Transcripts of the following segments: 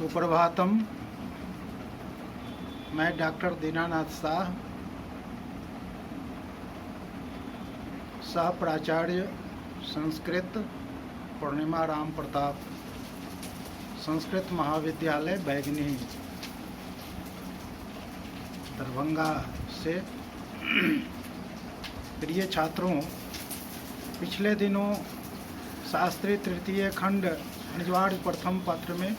सुप्रभातम। मैं डॉक्टर दीनानाथ शाह, सह प्राचार्य संस्कृत पूर्णिमा राम प्रताप संस्कृत महाविद्यालय बैगनी दरभंगा से। प्रिय छात्रों, पिछले दिनों शास्त्री तृतीय खंड निजवाड़ प्रथम पत्र में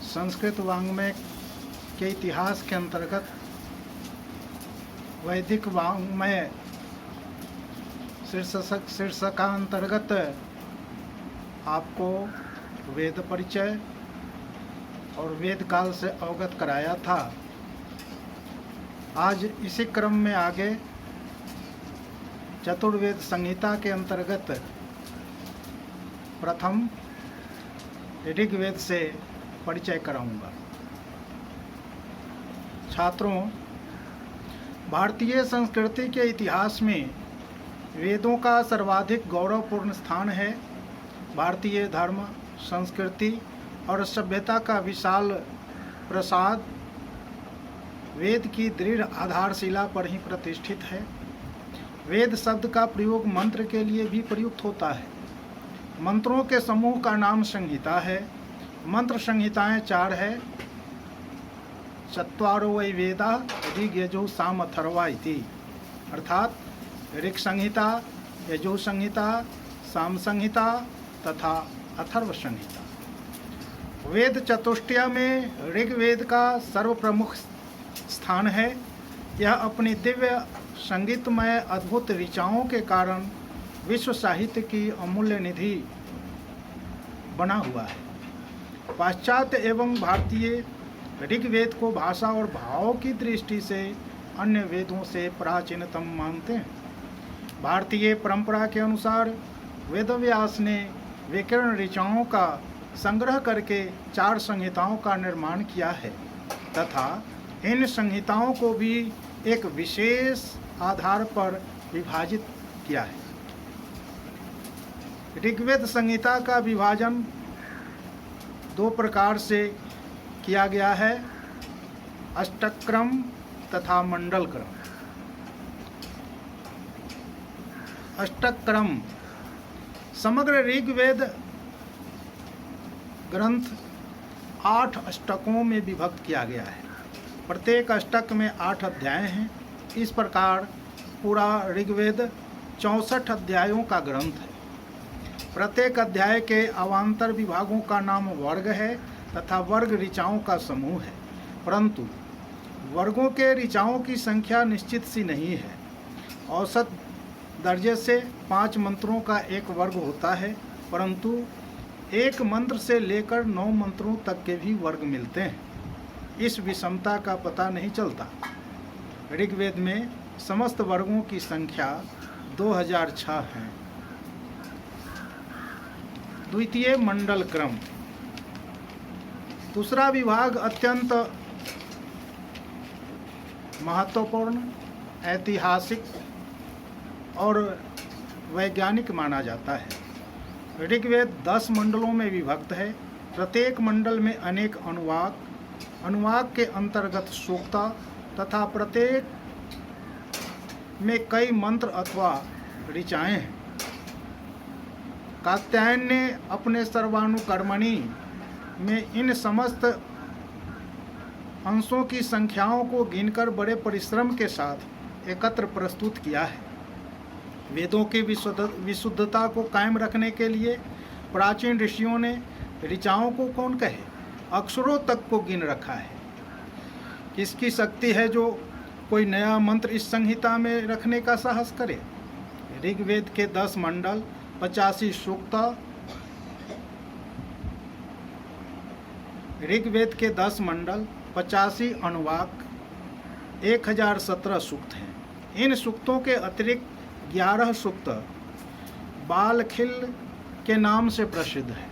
संस्कृत वाङ्मय के इतिहास के अंतर्गत वैदिक वाङ्मय शीर्षकांतर्गत आपको वेद परिचय और वेद काल से अवगत कराया था। आज इसी क्रम में आगे चतुर्वेद संहिता के अंतर्गत प्रथम ऋग्वेद से परिचय कराऊंगा। छात्रों, भारतीय संस्कृति के इतिहास में वेदों का सर्वाधिक गौरवपूर्ण स्थान है। भारतीय धर्म, संस्कृति और सभ्यता का विशाल प्रसाद वेद की दृढ़ आधारशिला पर ही प्रतिष्ठित है। वेद शब्द का प्रयोग मंत्र के लिए भी प्रयुक्त होता है। मंत्रों के समूह का नाम संहिता है। मंत्र संहिताएं 4 है। चत्वारो वै वेदा ऋग यजु साम अथर्वा इति, अर्थात ऋग संहिता, यजु संहिता, साम संहिता तथा अथर्व संहिता। वेद चतुष्टय में ऋग्वेद का सर्वप्रमुख स्थान है। यह अपनी दिव्य संगीतमय अद्भुत ऋचाओं के कारण विश्व साहित्य की अमूल्य निधि बना हुआ है। पाश्चात्य एवं भारतीय ऋग्वेद को भाषा और भावों की दृष्टि से अन्य वेदों से प्राचीनतम मानते हैं। भारतीय परंपरा के अनुसार वेदव्यास ने व्याकरण ऋचाओं का संग्रह करके 4 संहिताओं का निर्माण किया है तथा इन संहिताओं को भी एक विशेष आधार पर विभाजित किया है। ऋग्वेद संहिता का विभाजन 2 प्रकार से किया गया है, अष्टक्रम तथा मंडल क्रम। अष्टक्रम समग्र ऋग्वेद ग्रंथ 8 अष्टकों में विभक्त किया गया है। प्रत्येक अष्टक में 8 अध्याय हैं। इस प्रकार पूरा ऋग्वेद 64 अध्यायों का ग्रंथ है। प्रत्येक अध्याय के अवान्तर विभागों का नाम वर्ग है तथा वर्ग ऋचाओं का समूह है, परंतु वर्गों के ऋचाओं की संख्या निश्चित सी नहीं है। औसत दर्जे से 5 मंत्रों का एक वर्ग होता है, परंतु एक मंत्र से लेकर 9 मंत्रों तक के भी वर्ग मिलते हैं। इस विषमता का पता नहीं चलता। ऋग्वेद में समस्त वर्गों की संख्या 2006 है। द्वितीय मंडल क्रम। दूसरा विभाग अत्यंत महत्वपूर्ण, ऐतिहासिक और वैज्ञानिक माना जाता है। ऋग्वेद 10 मंडलों में विभक्त है। प्रत्येक मंडल में अनेक अनुवाक, अनुवाक के अंतर्गत सूक्ता तथा प्रत्येक में कई मंत्र अथवा ऋचाएं हैं। कात्यायन ने अपने सर्वानुकर्मणि में इन समस्त अंशों की संख्याओं को गिनकर बड़े परिश्रम के साथ एकत्र प्रस्तुत किया है। वेदों की विशुद्धता को कायम रखने के लिए प्राचीन ऋषियों ने ऋचाओं को कौन कहे, अक्षरों तक को गिन रखा है। किसकी शक्ति है जो कोई नया मंत्र इस संहिता में रखने का साहस करे। ऋग्वेद के 10 मंडल, 85 सूक्ता, ऋग्वेद के 10 मंडल, 85 अनुवाक, 1017 सूक्त हैं। इन सूक्तों के अतिरिक्त 11 सूक्त बालखिल के नाम से प्रसिद्ध है।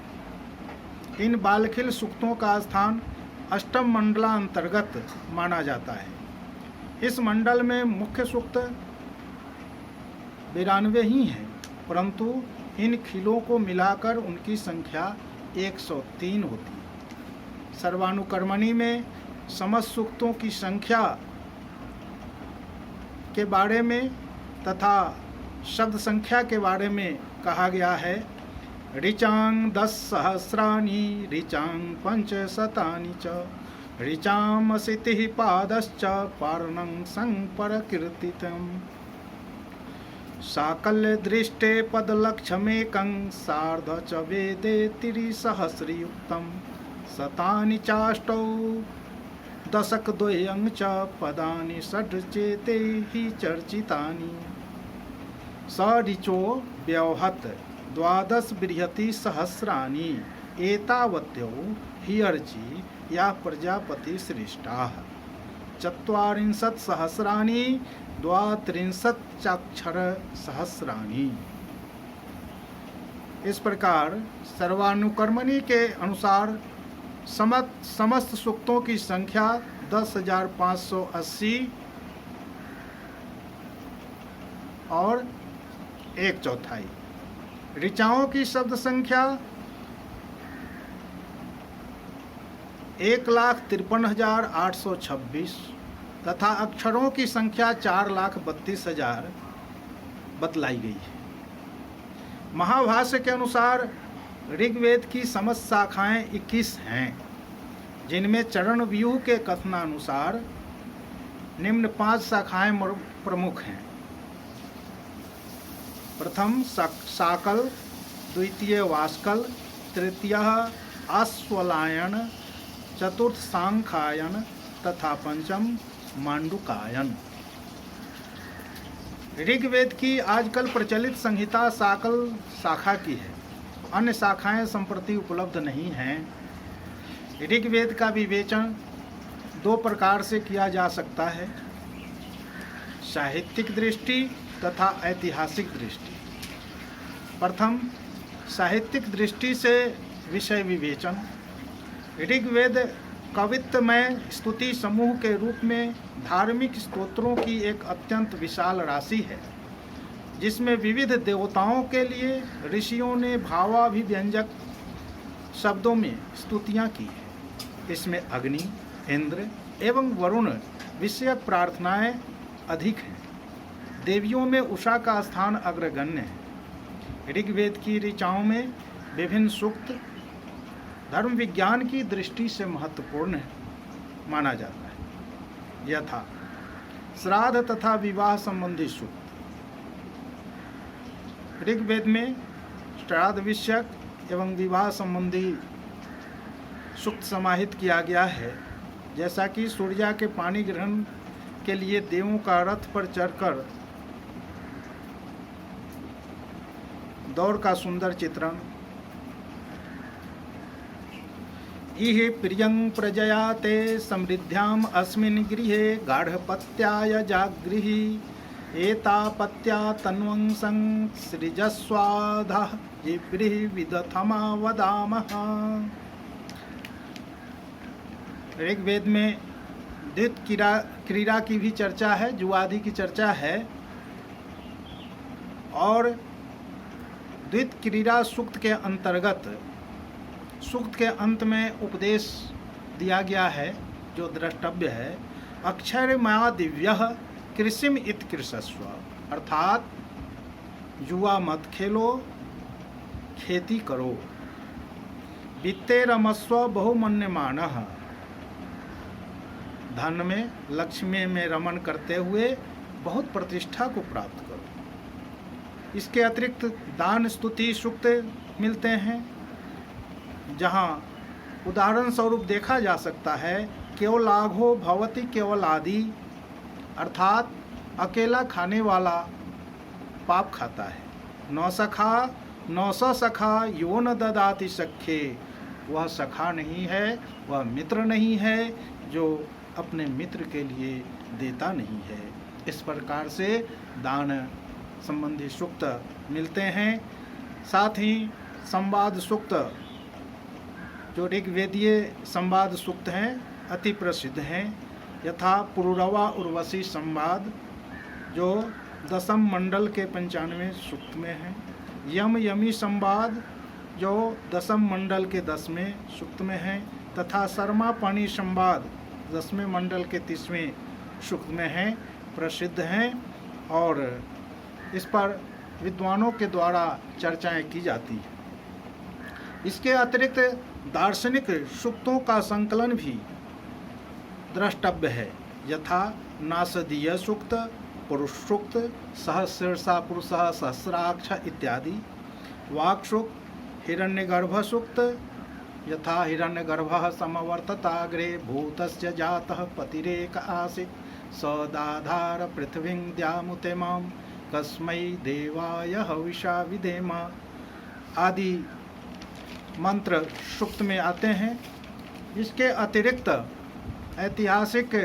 इन बालखिल सूक्तों का स्थान अष्टम मंडलांतर्गत माना जाता है। इस मंडल में मुख्य सूक्त 92 ही हैं, परंतु इन खिलों को मिलाकर उनकी संख्या 103 होती है। सर्वानुकर्मणि में समस्त सूक्तों की संख्या के बारे में तथा शब्द संख्या के बारे में कहा गया है। ऋचांग 10 सहस्राणि ऋचांग 500 च ऋचाम 80 पादश्च पार्णं संपरकीर्तितम् साकल्य दृष्टे पदलक्षमेकं सार्ध च वेदे 300 शतानि चाष्टौ दशकद्वयं च पदानि षड्चेते हि चर्चितानि स ऋचो व्यवहत 12 बृहति सहस्राणि एतावत्यो हि अर्चि या प्रजापति श्रेष्ठाः 40 सहस्राणि 32 चाक्षर सहस्राणि। इस प्रकार सर्वानुकर्मणि के अनुसार समस्त सूक्तों की संख्या 10,580 और 1/4। ऋचाओं की शब्द संख्या 1,53,826 तथा अक्षरों की संख्या 4,32,000 बतलाई गई है। महाभाष्य के अनुसार ऋग्वेद की समस्त शाखाएं 21 हैं, जिनमें चरण व्यूह के कथनानुसार निम्न 5 शाखाएं प्रमुख हैं। प्रथम शाकल, द्वितीय वास्कल, तृतीय आश्वलायन, चतुर्थ सांख्यायन तथा पंचम मांडुकायन। ऋग्वेद की आजकल प्रचलित संहिता शाकल शाखा की है, अन्य शाखाएं संप्रति उपलब्ध नहीं हैं। ऋग्वेद का विवेचन 2 प्रकार से किया जा सकता है, साहित्यिक दृष्टि तथा ऐतिहासिक दृष्टि। प्रथम साहित्यिक दृष्टि से विषय विवेचन। ऋग्वेद कवित्वमय स्तुति समूह के रूप में धार्मिक स्तोत्रों की एक अत्यंत विशाल राशि है, जिसमें विविध देवताओं के लिए ऋषियों ने भावाभिव्यंजक शब्दों में स्तुतियाँ की हैं। इसमें अग्नि, इंद्र एवं वरुण विषयक प्रार्थनाएं अधिक हैं। देवियों में उषा का स्थान अग्रगण्य है। ऋग्वेद की ऋचाओं में विभिन्न सूक्त धर्म विज्ञान की दृष्टि से महत्वपूर्ण माना जाता है, यथा श्राद्ध तथा विवाह संबंधी सूक्त। ऋग्वेद में श्राद्ध विषयक एवं विवाह संबंधी सूक्त समाहित किया गया है, जैसा कि सूर्या के पानी ग्रहण के लिए देवों का रथ पर चढ़कर दौड़ का सुंदर चित्रण। इह प्रियं प्रजया ते समृद्ध्याम अस्मिन् गृहे गाढ़पत्याय जागृहि एतापत्या तन्वं सृजस्वाधः जिब्रिः विदथमा वदामः। ऋग्वेद में द्वित क्रीड़ा की भी चर्चा है, जुआदि की चर्चा है, और द्वित क्रीड़ा सूक्त के अंतर्गत सूक्त के अंत में उपदेश दिया गया है जो द्रष्टव्य है। अक्षर मया दिव्य कृषिम इत कृषस्व, अर्थात जुआ मत खेलो, खेती करो। वित्ते रमस्व बहुमन्यमानः, धन में लक्ष्मी में रमन करते हुए बहुत प्रतिष्ठा को प्राप्त करो। इसके अतिरिक्त दान स्तुति सूक्त मिलते हैं, जहाँ उदाहरण स्वरूप देखा जा सकता है केवलाघो भवति केवल आदि, अर्थात अकेला खाने वाला पाप खाता है। नौसा सखा यो न ददाति सखे, वह सखा नहीं है, वह मित्र नहीं है जो अपने मित्र के लिए देता नहीं है। इस प्रकार से दान संबंधी सूक्त मिलते हैं। साथ ही संवाद सूक्त, जो ऋग्वेदीय संवाद सूक्त हैं, अति प्रसिद्ध हैं, यथा पुरुरवा उर्वशी संवाद जो दशम मंडल के 95वें सूक्त में है। यम यमी संवाद जो दशम मंडल के 10वें सूक्त में है तथा शर्मापणि संवाद 10वें मंडल के 30वें सूक्त में है, प्रसिद्ध हैं और इस पर विद्वानों के द्वारा चर्चाएं की जाती हैं। इसके अतिरिक्त दार्शनिक सूक्तों का संकलन भी द्रष्टव्य है, यथा नासदीय सूक्त, पुरुष सूक्त, सहस्रसा पुरुषः सहस्राक्ष इत्यादि। वाक् सूक्त, हिरण्यगर्भ सूक्त, यथा हिरण्यगर्भः समवर्तताग्रे भूतस्य जातः पतिरेक आसीत् सदाधार पृथ्वीं द्यामुतेमां कस्मै देवाय हविषा विधेम आदि मंत्र सूक्त में आते हैं। इसके अतिरिक्त ऐतिहासिक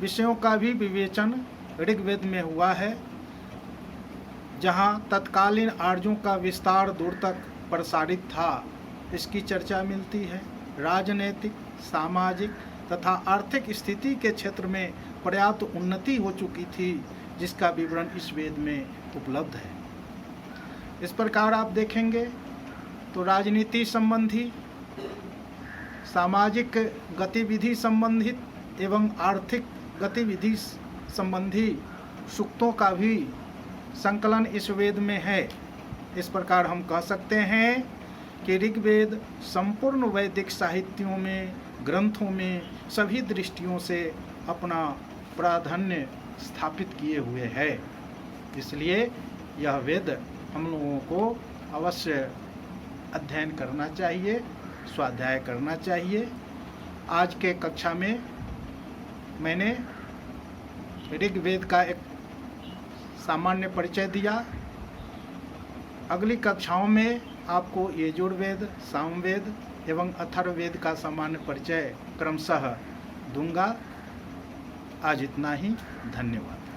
विषयों का भी विवेचन ऋग्वेद में हुआ है, जहां तत्कालीन आर्यों का विस्तार दूर तक प्रसारित था, इसकी चर्चा मिलती है। राजनीतिक, सामाजिक तथा आर्थिक स्थिति के क्षेत्र में पर्याप्त उन्नति हो चुकी थी, जिसका विवरण इस वेद में उपलब्ध है। इस प्रकार आप देखेंगे तो राजनीति संबंधी, सामाजिक गतिविधि संबंधित एवं आर्थिक गतिविधि संबंधी सूक्तों का भी संकलन इस वेद में है। इस प्रकार हम कह सकते हैं कि ऋग्वेद संपूर्ण वैदिक साहित्यों में, ग्रंथों में सभी दृष्टियों से अपना प्राधान्य स्थापित किए हुए है। इसलिए यह वेद हम लोगों को अवश्य अध्ययन करना चाहिए, स्वाध्याय करना चाहिए। आज के कक्षा में मैंने ऋग्वेद का एक सामान्य परिचय दिया। अगली कक्षाओं में आपको यजुर्वेद, सामवेद एवं अथर्ववेद का सामान्य परिचय क्रमशः दूंगा। आज इतना ही, धन्यवाद।